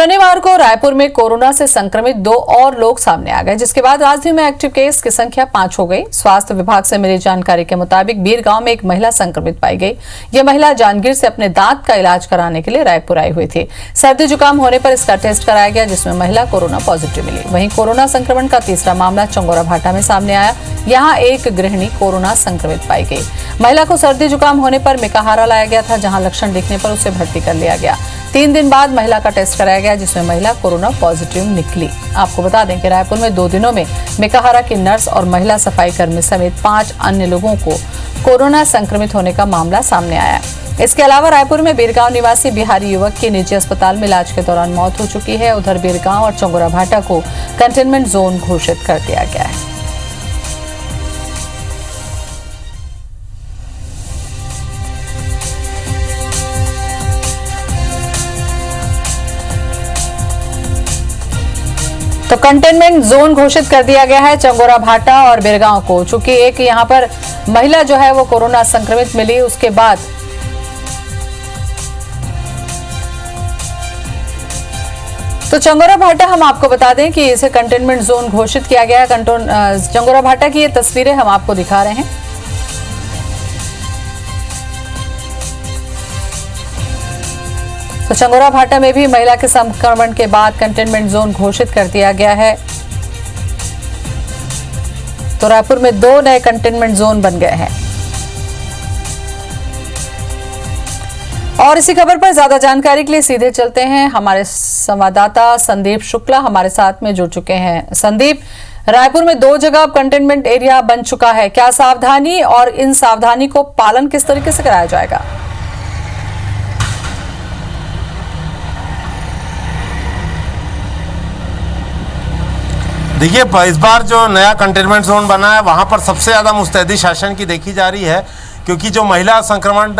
शनिवार को रायपुर में कोरोना से संक्रमित 2 और लोग सामने आ गए, जिसके बाद राज्य में एक्टिव केस की संख्या 5 हो गई। स्वास्थ्य विभाग से मिली जानकारी के मुताबिक बीरगांव में एक महिला संक्रमित पाई गई। यह महिला जांजगीर से अपने दांत का इलाज कराने के लिए रायपुर आई हुई थी। सर्दी जुकाम होने पर इसका टेस्ट कराया गया, जिसमें महिला कोरोना पॉजिटिव मिली। वहीं कोरोना संक्रमण का तीसरा मामला चंगोरा भाटा में सामने आया। यहाँ एक गृहिणी कोरोना संक्रमित पाई गई। महिला को सर्दी जुकाम होने पर मेकाहारा लाया गया था, जहां लक्षण दिखने पर उसे भर्ती कर लिया गया। 3 दिन बाद महिला का टेस्ट कराया गया, जिसमें महिला कोरोना पॉजिटिव निकली। आपको बता दें कि रायपुर में 2 दिनों में मेकाहारा की नर्स और महिला सफाई कर्मी समेत 5 अन्य लोगों को कोरोना संक्रमित होने का मामला सामने आया। इसके अलावा रायपुर में बीरगांव निवासी बिहारी युवक की निजी अस्पताल में इलाज के दौरान मौत हो चुकी है। उधर बीरगांव और चंगोरा भाटा को कंटेनमेंट जोन घोषित कर दिया गया है। तो कंटेनमेंट जोन घोषित कर दिया गया है चंगोरा भाटा और बीरगांव को। चूंकि एक यहां पर महिला जो है वो कोरोना संक्रमित मिली, उसके बाद तो चंगोरा भाटा हम आपको बता दें कि इसे कंटेनमेंट जोन घोषित किया गया है। चंगोरा भाटा की ये तस्वीरें हम आपको दिखा रहे हैं। तो चंगोरा भाटा में भी महिला के संक्रमण के बाद कंटेनमेंट जोन घोषित कर दिया गया है। तो रायपुर में 2 नए कंटेनमेंट जोन बन गए हैं। और इसी खबर पर ज्यादा जानकारी के लिए सीधे चलते हैं। हमारे संवाददाता संदीप शुक्ला हमारे साथ में जुड़ चुके हैं। संदीप, रायपुर में 2 जगह कंटेनमेंट एरिया बन चुका है, क्या सावधानी और इन सावधानी को पालन किस तरीके से कराया जाएगा? देखिए, इस बार जो नया कंटेनमेंट जोन बना है वहाँ पर सबसे ज़्यादा मुस्तैदी शासन की देखी जा रही है, क्योंकि जो महिला संक्रमण,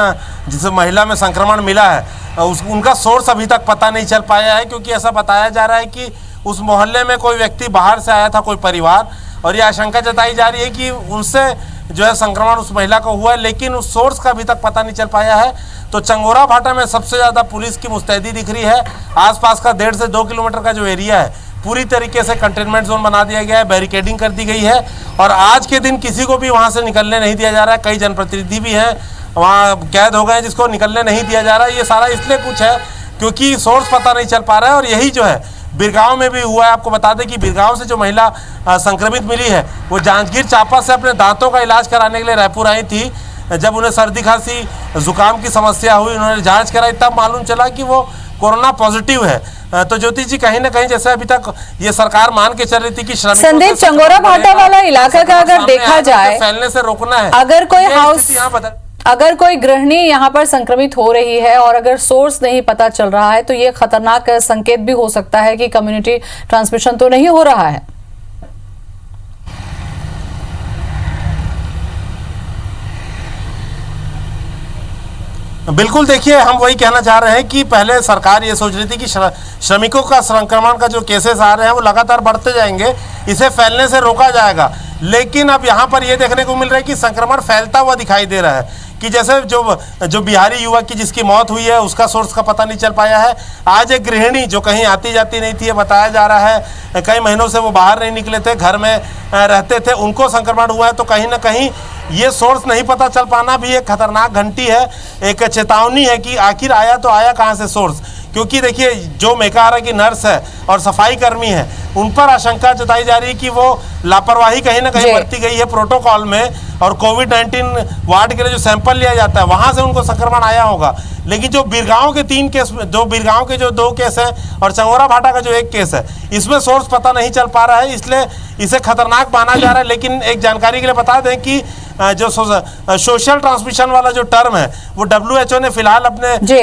जिसे महिला में संक्रमण मिला है उनका सोर्स अभी तक पता नहीं चल पाया है। क्योंकि ऐसा बताया जा रहा है कि उस मोहल्ले में कोई व्यक्ति बाहर से आया था, कोई परिवार, और ये आशंका जताई जा रही है कि उनसे जो है संक्रमण उस महिला को हुआ है, लेकिन उस सोर्स का अभी तक पता नहीं चल पाया है। तो चंगोरा भाटा में सबसे ज़्यादा पुलिस की मुस्तैदी दिख रही है। आसपास का 1.5 से 2 किलोमीटर का जो एरिया है पूरी तरीके से कंटेनमेंट जोन बना दिया गया है, बैरिकेडिंग कर दी गई है, और आज के दिन किसी को भी वहां से निकलने नहीं दिया जा रहा है। कई जनप्रतिनिधि भी हैं वहां कैद हो गए हैं जिसको निकलने नहीं दिया जा रहा है। ये सारा इसलिए कुछ है क्योंकि सोर्स पता नहीं चल पा रहा है। और यही जो है बीरगांव में भी हुआ है। आपको बता दें कि बीरगांव से जो महिला संक्रमित मिली है वो जांजगीर चांपा से अपने दांतों का इलाज कराने के लिए रायपुर आई थी। जब उन्हें सर्दी खांसी जुकाम की समस्या हुई, उन्होंने जाँच कराई, तब मालूम चला कि वो कोरोना पॉजिटिव है। तो ज्योति जी, कहीं ना कहीं जैसे अभी तक ये सरकार मान के चल रही थी कि संदीप, चंगोरा भाटा वाला इलाका का अगर देखा जाए, फैलने से रोकना है। अगर कोई गृहिणी यहाँ पर संक्रमित हो रही है और अगर सोर्स नहीं पता चल रहा है, तो ये खतरनाक संकेत भी हो सकता है कि कम्युनिटी ट्रांसमिशन तो नहीं हो रहा है। बिल्कुल, देखिए, हम वही कहना चाह रहे हैं कि पहले सरकार ये सोच रही थी कि श्रमिकों का संक्रमण का जो केसेस आ रहे हैं वो लगातार बढ़ते जाएंगे, इसे फैलने से रोका जाएगा। लेकिन अब यहाँ पर ये देखने को मिल रहा है कि संक्रमण फैलता हुआ दिखाई दे रहा है। कि जैसे जो बिहारी युवक की जिसकी मौत हुई है उसका सोर्स का पता नहीं चल पाया है। आज एक गृहिणी जो कहीं आती जाती नहीं थी, बताया जा रहा है कई महीनों से वो बाहर नहीं निकले थे, घर में रहते थे, उनको संक्रमण हुआ है। तो कहीं ना कहीं ये सोर्स नहीं पता चल पाना भी एक खतरनाक घंटी है, एक चेतावनी है कि आखिर आया तो आया कहाँ से सोर्स। क्योंकि देखिए, जो मेकाहारा की नर्स है और सफाई कर्मी है, उन पर आशंका जताई जा रही है कि वो लापरवाही कहीं ना कहीं बरती गई है प्रोटोकॉल में, और कोविड-19 वार्ड के लिए जो सैंपल लिया जाता है वहां से उनको संक्रमण आया होगा। लेकिन जो बीरगांव के 3 केस, बीरगांव के जो 2 केस हैं और चंगोरा भाटा का जो 1 केस है, इसमें सोर्स पता नहीं चल पा रहा है, इसलिए इसे खतरनाक माना जा रहा है। लेकिन एक जानकारी के लिए बता दें कि जो सोशल ट्रांसमिशन वाला जो टर्म है वो WHO ने फिलहाल अपने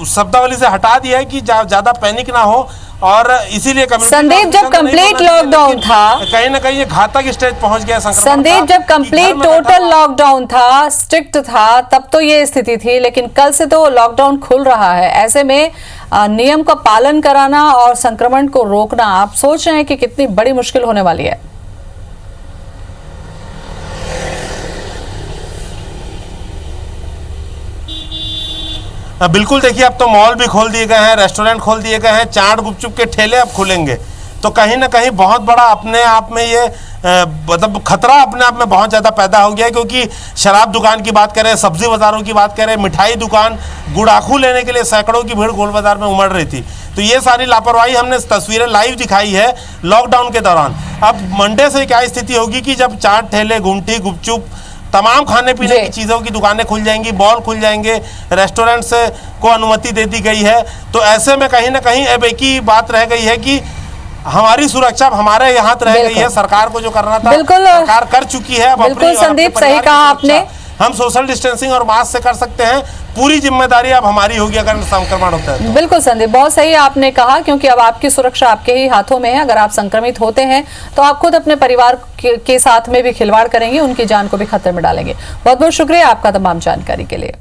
शब्दावली से हटा दिया है कि ज्यादा पैनिक ना हो। और इसीलिए संदीप, जब कंप्लीट लॉकडाउन था, कहीं ना कहीं ये घातक स्टेज पहुंच गया संदीप, जब कंप्लीट टोटल लॉकडाउन था, स्ट्रिक्ट था, तब तो ये स्थिति थी। लेकिन कल से तो लॉकडाउन खुल रहा है, ऐसे में नियम का पालन कराना और संक्रमण को रोकना, आप सोच रहे हैं कि कितनी बड़ी मुश्किल होने वाली है? बिल्कुल, देखिए अब तो मॉल भी खोल दिए गए हैं, रेस्टोरेंट खोल दिए गए हैं, चाट गुपचुप के ठेले अब खुलेंगे, तो कहीं ना कहीं बहुत बड़ा अपने आप में ये मतलब खतरा अपने आप में बहुत ज़्यादा पैदा हो गया है। क्योंकि शराब दुकान की बात करें, सब्जी बाज़ारों की बात करें, मिठाई दुकान, गुड़ाखू लेने के लिए सैकड़ों की भीड़ गोल बाज़ार में उमड़ रही थी। तो ये सारी लापरवाही हमने तस्वीरें लाइव दिखाई है लॉकडाउन के दौरान। अब मंडे से क्या स्थिति होगी कि जब चाट ठेले, गुमटी, गुपचुप, तमाम खाने पीने की चीज़ों की दुकानें खुल जाएंगी, मॉल खुल जाएंगे, रेस्टोरेंट से को अनुमति दे दी गई है। तो ऐसे में कहीं ना कहीं अब एक ही बात रह गई है कि हमारी सुरक्षा हमारे यहाँ रह गई है। सरकार को जो करना था सरकार कर चुकी है। अब बिल्कुल संदीप, सही कहा आपने। हम सोशल डिस्टेंसिंग और मास्क से कर सकते हैं, पूरी जिम्मेदारी अब हमारी होगी अगर संक्रमण होता है तो। बिल्कुल संदीप, बहुत सही आपने कहा, क्योंकि अब आपकी सुरक्षा आपके ही हाथों में है। अगर आप संक्रमित होते हैं तो आप खुद अपने परिवार के साथ में भी खिलवाड़ करेंगे, उनकी जान को भी खतरे में डालेंगे। बहुत बहुत शुक्रिया आपका तमाम जानकारी के लिए।